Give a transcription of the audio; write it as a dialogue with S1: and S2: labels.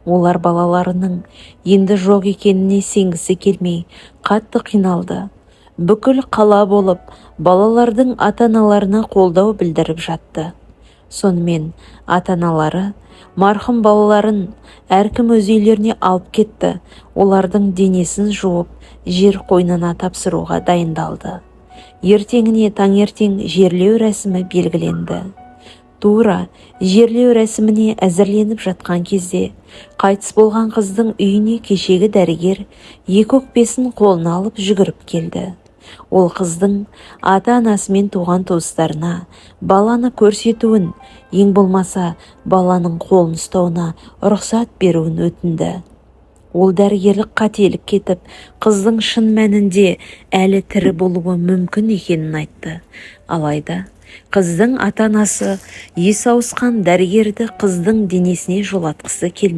S1: Олар балаларының енді жоқ екеніне сенгісі келмей қатты қиналды. Бүкіл қала болып балалардың ата-аналарына қолдау білдіріп жатты. Сонымен ата-аналары марқұм балаларын әркім өз үйлеріне алып кетті. Олардың денесін жуып, жер қойнына тапсыруға дайындалды. Ертеңіне таңертең жерлеу рәсімі белгіленді. Тура жерлеу рәсіміне әзірленіп жатқан кезде қайтыс болған қыздың үйіне кешегі дәрігер екі өкпесін қолына алып жүгіріп келді. Ол қыздың ата-анасы мен туған туыстарына баланы көрсетуін, ең болмаса баланың қолын ұстауына рұқсат беруін өтінді. Ол дәрігерлік қателік кетіп, қыздың шын мәнінде әлі тірі болуы мүмкін екенін айтты. Алайда қыздың ата-анасы есі ауысқан дәрігерді қыздың денесіне жолатқысы келмеді.